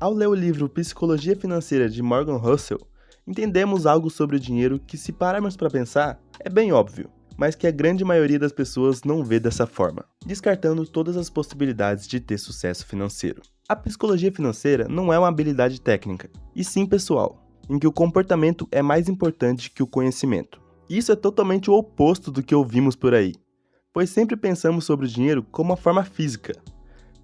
Ao ler o livro Psicologia Financeira de Morgan Housel, entendemos algo sobre o dinheiro que, se pararmos para pensar, é bem óbvio, mas que a grande maioria das pessoas não vê dessa forma, descartando todas as possibilidades de ter sucesso financeiro. A psicologia financeira não é uma habilidade técnica, e sim pessoal, em que o comportamento é mais importante que o conhecimento. Isso é totalmente o oposto do que ouvimos por aí, pois sempre pensamos sobre o dinheiro como uma forma física,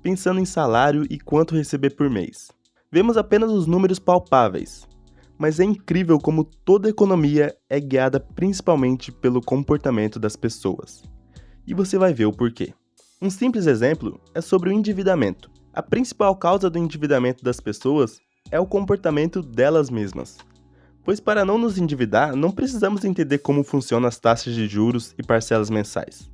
pensando em salário e quanto receber por mês. Vemos apenas os números palpáveis, mas é incrível como toda economia é guiada principalmente pelo comportamento das pessoas. E você vai ver o porquê. Um simples exemplo é sobre o endividamento. A principal causa do endividamento das pessoas é o comportamento delas mesmas. Pois para não nos endividar, não precisamos entender como funcionam as taxas de juros e parcelas mensais.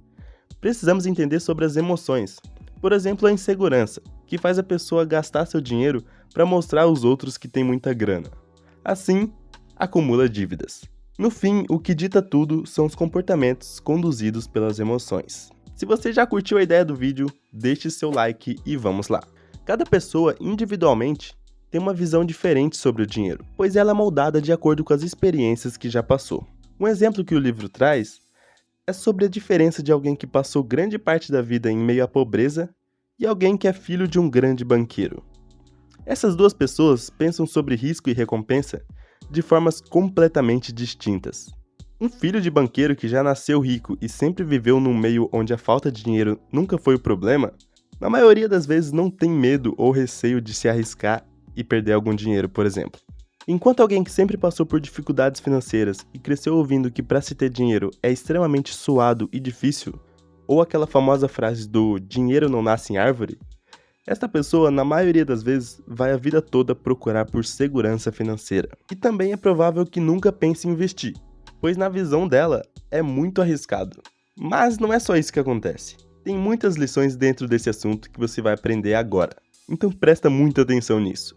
Precisamos entender sobre as emoções. Por exemplo, a insegurança, que faz a pessoa gastar seu dinheiro para mostrar aos outros que tem muita grana. Assim, acumula dívidas. No fim, o que dita tudo são os comportamentos conduzidos pelas emoções. Se você já curtiu a ideia do vídeo, deixe seu like e vamos lá. Cada pessoa, individualmente, tem uma visão diferente sobre o dinheiro, pois ela é moldada de acordo com as experiências que já passou. Um exemplo que o livro traz é sobre a diferença de alguém que passou grande parte da vida em meio à pobreza e alguém que é filho de um grande banqueiro. Essas duas pessoas pensam sobre risco e recompensa de formas completamente distintas. Um filho de banqueiro que já nasceu rico e sempre viveu num meio onde a falta de dinheiro nunca foi o problema, na maioria das vezes não tem medo ou receio de se arriscar e perder algum dinheiro, por exemplo. Enquanto alguém que sempre passou por dificuldades financeiras e cresceu ouvindo que para se ter dinheiro é extremamente suado e difícil, ou aquela famosa frase do dinheiro não nasce em árvore, esta pessoa, na maioria das vezes, vai a vida toda procurar por segurança financeira. E também é provável que nunca pense em investir, pois na visão dela é muito arriscado. Mas não é só isso que acontece. Tem muitas lições dentro desse assunto que você vai aprender agora. Então presta muita atenção nisso.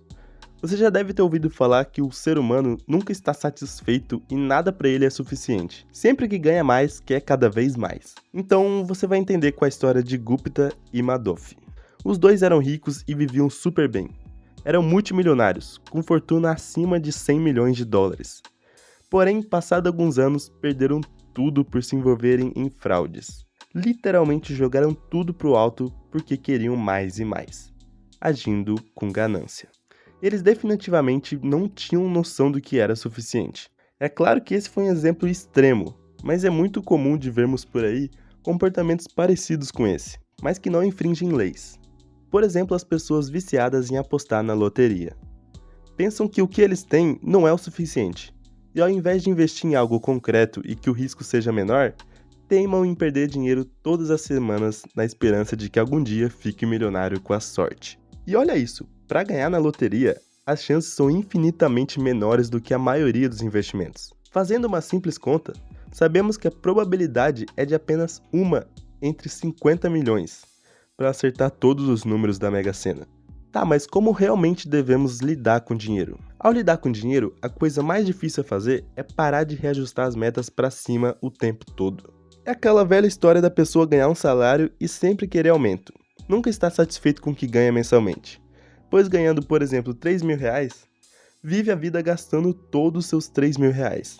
Você já deve ter ouvido falar que o ser humano nunca está satisfeito e nada para ele é suficiente. Sempre que ganha mais, quer cada vez mais. Então você vai entender com a história de Gupta e Madoff. Os dois eram ricos e viviam super bem. Eram multimilionários, com fortuna acima de 100 milhões de dólares. Porém, passados alguns anos, perderam tudo por se envolverem em fraudes. Literalmente jogaram tudo pro alto porque queriam mais e mais, agindo com ganância. Eles definitivamente não tinham noção do que era suficiente. É claro que esse foi um exemplo extremo, mas é muito comum de vermos por aí comportamentos parecidos com esse, mas que não infringem leis. Por exemplo, as pessoas viciadas em apostar na loteria. Pensam que o que eles têm não é o suficiente, e ao invés de investir em algo concreto e que o risco seja menor, teimam em perder dinheiro todas as semanas na esperança de que algum dia fique milionário com a sorte. E olha isso, para ganhar na loteria, as chances são infinitamente menores do que a maioria dos investimentos. Fazendo uma simples conta, sabemos que a probabilidade é de apenas uma entre 50 milhões. Para acertar todos os números da Mega Sena. Tá, mas como realmente devemos lidar com dinheiro? Ao lidar com dinheiro, a coisa mais difícil a fazer é parar de reajustar as metas para cima o tempo todo. É aquela velha história da pessoa ganhar um salário e sempre querer aumento. Nunca está satisfeito com o que ganha mensalmente. Pois ganhando, por exemplo, 3 mil reais, vive a vida gastando todos os seus 3 mil reais.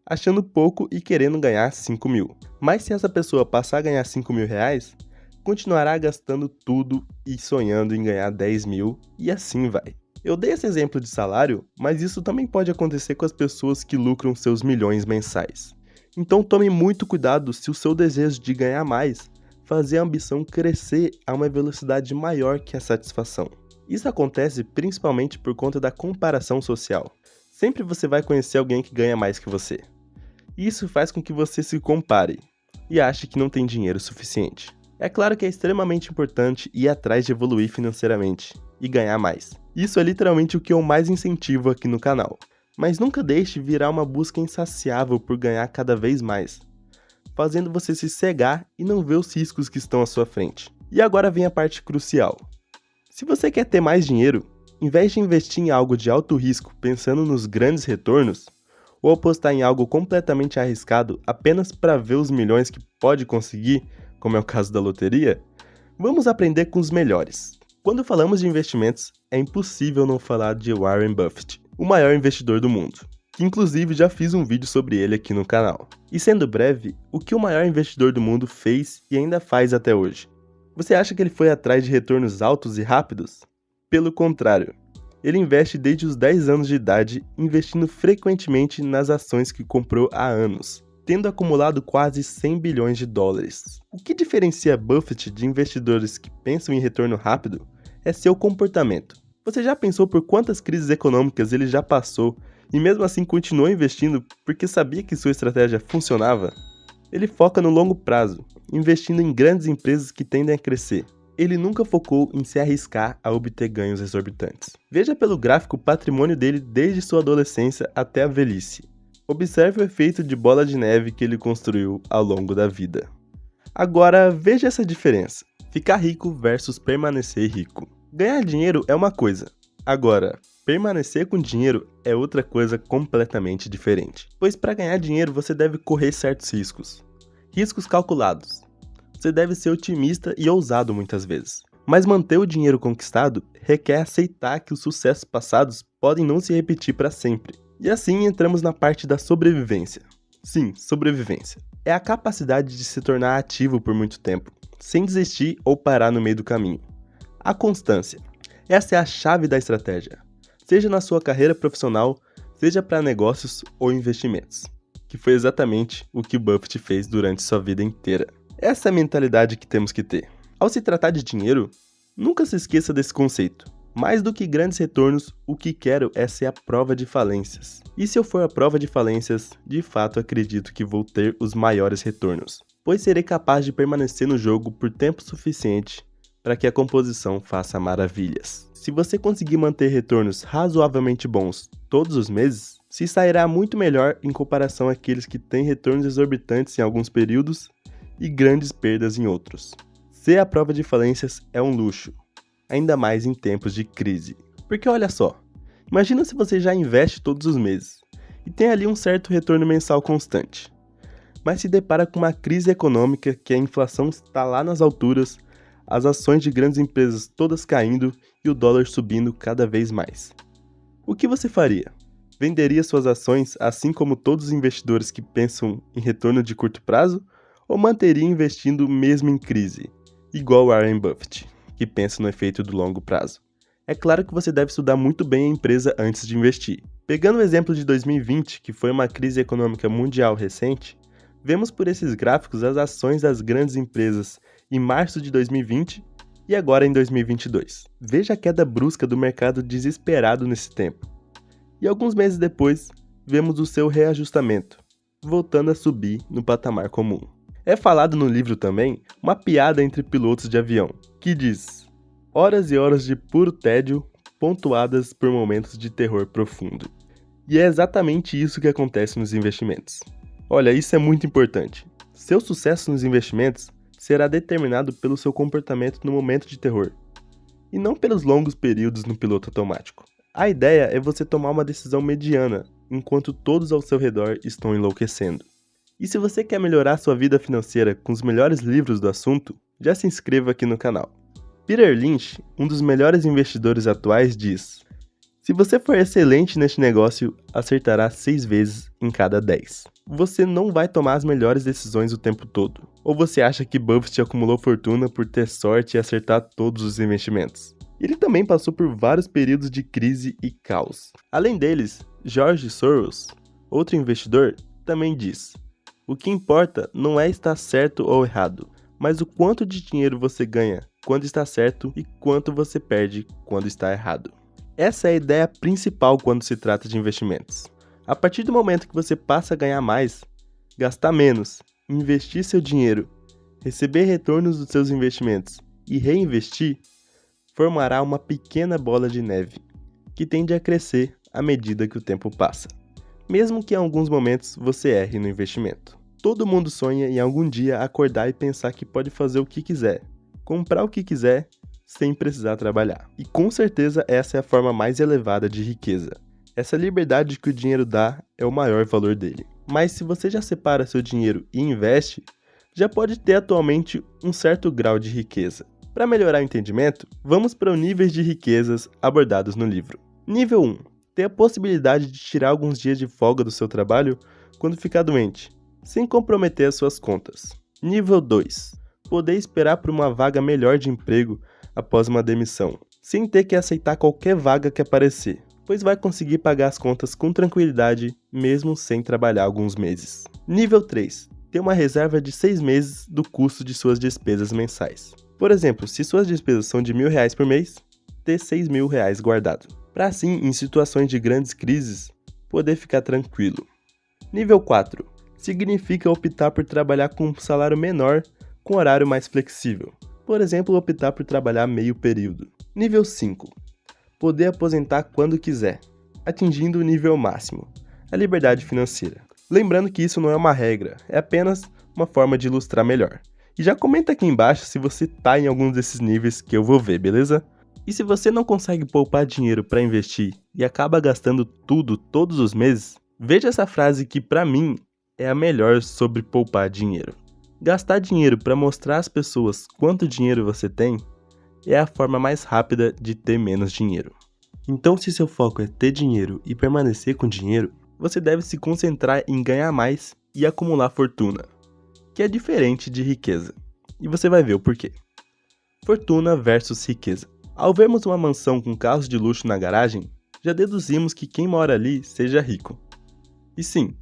Achando pouco e querendo ganhar 5 mil. Mas se essa pessoa passar a ganhar 5 mil reais, continuará gastando tudo e sonhando em ganhar 10 mil, e assim vai. Eu dei esse exemplo de salário, mas isso também pode acontecer com as pessoas que lucram seus milhões mensais. Então tome muito cuidado se o seu desejo de ganhar mais fazer a ambição crescer a uma velocidade maior que a satisfação. Isso acontece principalmente por conta da comparação social. Sempre você vai conhecer alguém que ganha mais que você. Isso faz com que você se compare e ache que não tem dinheiro suficiente. É claro que é extremamente importante ir atrás de evoluir financeiramente e ganhar mais. Isso é literalmente o que eu mais incentivo aqui no canal. Mas nunca deixe virar uma busca insaciável por ganhar cada vez mais, fazendo você se cegar e não ver os riscos que estão à sua frente. E agora vem a parte crucial. Se você quer ter mais dinheiro, em vez de investir em algo de alto risco pensando nos grandes retornos, ou apostar em algo completamente arriscado apenas para ver os milhões que pode conseguir, como é o caso da loteria, vamos aprender com os melhores. Quando falamos de investimentos, é impossível não falar de Warren Buffett, o maior investidor do mundo, que inclusive já fiz um vídeo sobre ele aqui no canal. E sendo breve, o que o maior investidor do mundo fez e ainda faz até hoje? Você acha que ele foi atrás de retornos altos e rápidos? Pelo contrário, ele investe desde os 10 anos de idade, investindo frequentemente nas ações que comprou há anos, tendo acumulado quase 100 bilhões de dólares. O que diferencia Buffett de investidores que pensam em retorno rápido é seu comportamento. Você já pensou por quantas crises econômicas ele já passou e mesmo assim continuou investindo porque sabia que sua estratégia funcionava? Ele foca no longo prazo, investindo em grandes empresas que tendem a crescer. Ele nunca focou em se arriscar a obter ganhos exorbitantes. Veja pelo gráfico o patrimônio dele desde sua adolescência até a velhice. Observe o efeito de bola de neve que ele construiu ao longo da vida. Agora, veja essa diferença. Ficar rico versus permanecer rico. Ganhar dinheiro é uma coisa. Agora, permanecer com dinheiro é outra coisa completamente diferente. Pois para ganhar dinheiro você deve correr certos riscos. Riscos calculados. Você deve ser otimista e ousado muitas vezes. Mas manter o dinheiro conquistado requer aceitar que os sucessos passados podem não se repetir para sempre. E assim entramos na parte da sobrevivência. Sim, sobrevivência. É a capacidade de se tornar ativo por muito tempo, sem desistir ou parar no meio do caminho. A constância. Essa é a chave da estratégia. Seja na sua carreira profissional, seja para negócios ou investimentos. Que foi exatamente o que Buffett fez durante sua vida inteira. Essa é a mentalidade que temos que ter. Ao se tratar de dinheiro, nunca se esqueça desse conceito. Mais do que grandes retornos, o que quero é ser a prova de falências. E se eu for a prova de falências, de fato acredito que vou ter os maiores retornos, pois serei capaz de permanecer no jogo por tempo suficiente para que a composição faça maravilhas. Se você conseguir manter retornos razoavelmente bons todos os meses, se sairá muito melhor em comparação àqueles que têm retornos exorbitantes em alguns períodos e grandes perdas em outros. Ser a prova de falências é um luxo, ainda mais em tempos de crise. Porque olha só, imagina se você já investe todos os meses e tem ali um certo retorno mensal constante, mas se depara com uma crise econômica que a inflação está lá nas alturas, as ações de grandes empresas todas caindo e o dólar subindo cada vez mais. O que você faria? Venderia suas ações assim como todos os investidores que pensam em retorno de curto prazo? Ou manteria investindo mesmo em crise, igual Warren Buffett, que pensa no efeito do longo prazo? É claro que você deve estudar muito bem a empresa antes de investir. Pegando o exemplo de 2020, que foi uma crise econômica mundial recente, vemos por esses gráficos as ações das grandes empresas em março de 2020 e agora em 2022. Veja a queda brusca do mercado desesperado nesse tempo. E alguns meses depois, vemos o seu reajustamento, voltando a subir no patamar comum. É falado no livro também uma piada entre pilotos de avião, que diz: horas e horas de puro tédio, pontuadas por momentos de terror profundo. E é exatamente isso que acontece nos investimentos. Olha, isso é muito importante. Seu sucesso nos investimentos será determinado pelo seu comportamento no momento de terror, e não pelos longos períodos no piloto automático. A ideia é você tomar uma decisão mediana, enquanto todos ao seu redor estão enlouquecendo. E se você quer melhorar sua vida financeira com os melhores livros do assunto, já se inscreva aqui no canal. Peter Lynch, um dos melhores investidores atuais, diz: se você for excelente neste negócio, acertará 6 vezes em cada 10. Você não vai tomar as melhores decisões o tempo todo. Ou você acha que Buffett acumulou fortuna por ter sorte e acertar todos os investimentos? Ele também passou por vários períodos de crise e caos. Além deles, George Soros, outro investidor, também diz: o que importa não é estar certo ou errado, mas o quanto de dinheiro você ganha quando está certo e quanto você perde quando está errado. Essa é a ideia principal quando se trata de investimentos. A partir do momento que você passa a ganhar mais, gastar menos, investir seu dinheiro, receber retornos dos seus investimentos e reinvestir, formará uma pequena bola de neve, que tende a crescer à medida que o tempo passa. Mesmo que em alguns momentos você erre no investimento. Todo mundo sonha em algum dia acordar e pensar que pode fazer o que quiser, comprar o que quiser, sem precisar trabalhar. E com certeza essa é a forma mais elevada de riqueza. Essa liberdade que o dinheiro dá é o maior valor dele. Mas se você já separa seu dinheiro e investe, já pode ter atualmente um certo grau de riqueza. Para melhorar o entendimento, vamos para os níveis de riquezas abordados no livro. Nível 1. Ter a possibilidade de tirar alguns dias de folga do seu trabalho quando ficar doente, sem comprometer as suas contas. Nível 2. Poder esperar por uma vaga melhor de emprego após uma demissão, sem ter que aceitar qualquer vaga que aparecer, pois vai conseguir pagar as contas com tranquilidade, mesmo sem trabalhar alguns meses. Nível 3. Ter uma reserva de 6 meses do custo de suas despesas mensais. Por exemplo, se suas despesas são de R$1.000 por mês, ter R$6.000 guardado, para assim, em situações de grandes crises, poder ficar tranquilo. Nível 4. Significa optar por trabalhar com um salário menor com horário mais flexível. Por exemplo, optar por trabalhar meio período. Nível 5. Poder aposentar quando quiser, atingindo o nível máximo, a liberdade financeira. Lembrando que isso não é uma regra, é apenas uma forma de ilustrar melhor. E já comenta aqui embaixo se você tá em algum desses níveis que eu vou ver, beleza? E se você não consegue poupar dinheiro para investir e acaba gastando tudo todos os meses, veja essa frase que para mim é a melhor sobre poupar dinheiro. Gastar dinheiro para mostrar às pessoas quanto dinheiro você tem é a forma mais rápida de ter menos dinheiro. Então, se seu foco é ter dinheiro e permanecer com dinheiro, você deve se concentrar em ganhar mais e acumular fortuna, que é diferente de riqueza. E você vai ver o porquê. Fortuna versus riqueza. Ao vermos uma mansão com carros de luxo na garagem, já deduzimos que quem mora ali seja rico. E sim,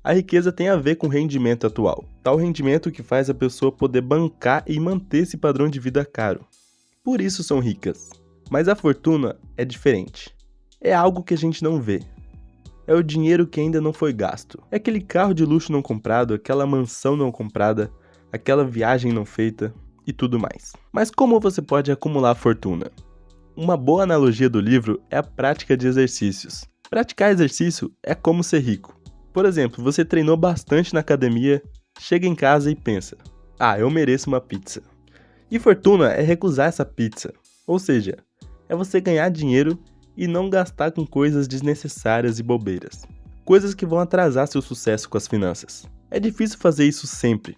a riqueza tem a ver com o rendimento atual, tal rendimento que faz a pessoa poder bancar e manter esse padrão de vida caro. Por isso são ricas. Mas a fortuna é diferente. É algo que a gente não vê. É o dinheiro que ainda não foi gasto. É aquele carro de luxo não comprado, aquela mansão não comprada, aquela viagem não feita e tudo mais. Mas como você pode acumular fortuna? Uma boa analogia do livro é a prática de exercícios. Praticar exercício é como ser rico. Por exemplo, você treinou bastante na academia, chega em casa e pensa: eu mereço uma pizza. E fortuna é recusar essa pizza. Ou seja, é você ganhar dinheiro e não gastar com coisas desnecessárias e bobeiras. Coisas que vão atrasar seu sucesso com as finanças. É difícil fazer isso sempre.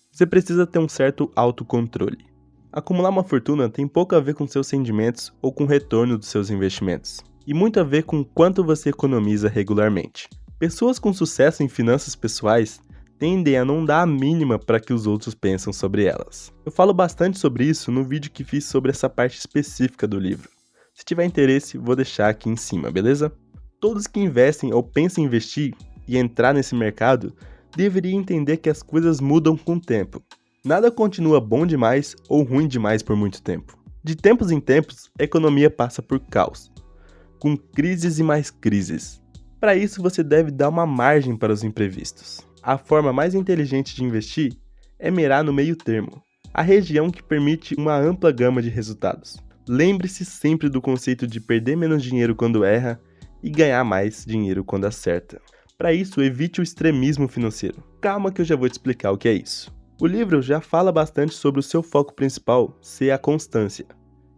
Você precisa ter um certo autocontrole. Acumular uma fortuna tem pouco a ver com seus rendimentos ou com o retorno dos seus investimentos, e muito a ver com quanto você economiza regularmente. Pessoas com sucesso em finanças pessoais tendem a não dar a mínima para que os outros pensam sobre elas. Eu falo bastante sobre isso no vídeo que fiz sobre essa parte específica do livro. Se tiver interesse, vou deixar aqui em cima, beleza? Todos que investem ou pensam em investir e entrar nesse mercado deveriam entender que as coisas mudam com o tempo. Nada continua bom demais ou ruim demais por muito tempo. De tempos em tempos, a economia passa por caos, com crises e mais crises. Para isso, você deve dar uma margem para os imprevistos. A forma mais inteligente de investir é mirar no meio termo, a região que permite uma ampla gama de resultados. Lembre-se sempre do conceito de perder menos dinheiro quando erra e ganhar mais dinheiro quando acerta. Para isso, evite o extremismo financeiro. Calma que eu já vou te explicar o que é isso. O livro já fala bastante sobre o seu foco principal ser a constância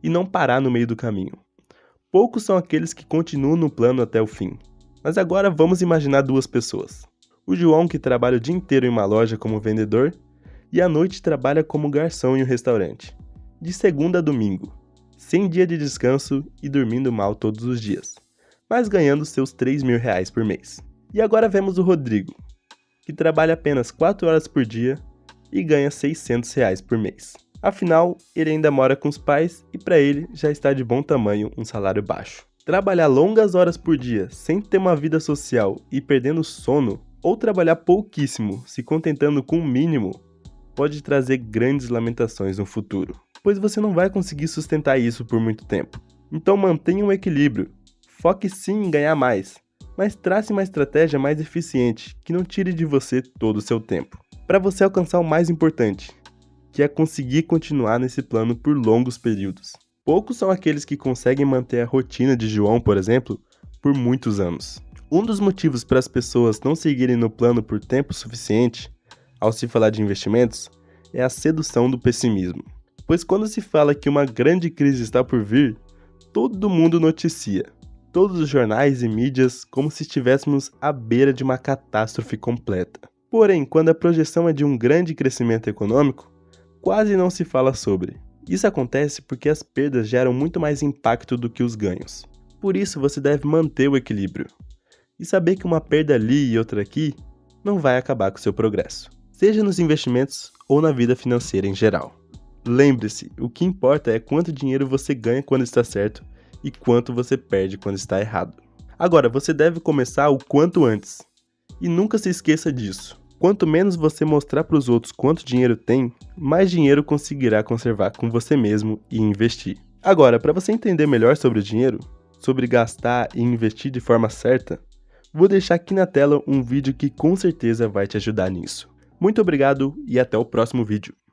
e não parar no meio do caminho. Poucos são aqueles que continuam no plano até o fim. Mas agora vamos imaginar duas pessoas. O João, que trabalha o dia inteiro em uma loja como vendedor, e à noite trabalha como garçom em um restaurante. De segunda a domingo, sem dia de descanso e dormindo mal todos os dias, mas ganhando seus R$3.000 por mês. E agora vemos o Rodrigo, que trabalha apenas 4 horas por dia e ganha R$600 por mês. Afinal, ele ainda mora com os pais e para ele já está de bom tamanho um salário baixo. Trabalhar longas horas por dia sem ter uma vida social e perdendo sono, ou trabalhar pouquíssimo se contentando com o mínimo, pode trazer grandes lamentações no futuro, pois você não vai conseguir sustentar isso por muito tempo. Então mantenha um equilíbrio, foque sim em ganhar mais, mas trace uma estratégia mais eficiente que não tire de você todo o seu tempo, para você alcançar o mais importante, que é conseguir continuar nesse plano por longos períodos. Poucos são aqueles que conseguem manter a rotina de João, por exemplo, por muitos anos. Um dos motivos para as pessoas não seguirem no plano por tempo suficiente, ao se falar de investimentos, é a sedução do pessimismo. Pois quando se fala que uma grande crise está por vir, todo mundo noticia. Todos os jornais e mídias como se estivéssemos à beira de uma catástrofe completa. Porém, quando a projeção é de um grande crescimento econômico, quase não se fala sobre. Isso acontece porque as perdas geram muito mais impacto do que os ganhos. Por isso você deve manter o equilíbrio. E saber que uma perda ali e outra aqui não vai acabar com o seu progresso, seja nos investimentos ou na vida financeira em geral. Lembre-se, o que importa é quanto dinheiro você ganha quando está certo e quanto você perde quando está errado. Agora, você deve começar o quanto antes. E nunca se esqueça disso. Quanto menos você mostrar para os outros quanto dinheiro tem, mais dinheiro conseguirá conservar com você mesmo e investir. Agora, para você entender melhor sobre o dinheiro, sobre gastar e investir de forma certa, vou deixar aqui na tela um vídeo que com certeza vai te ajudar nisso. Muito obrigado e até o próximo vídeo.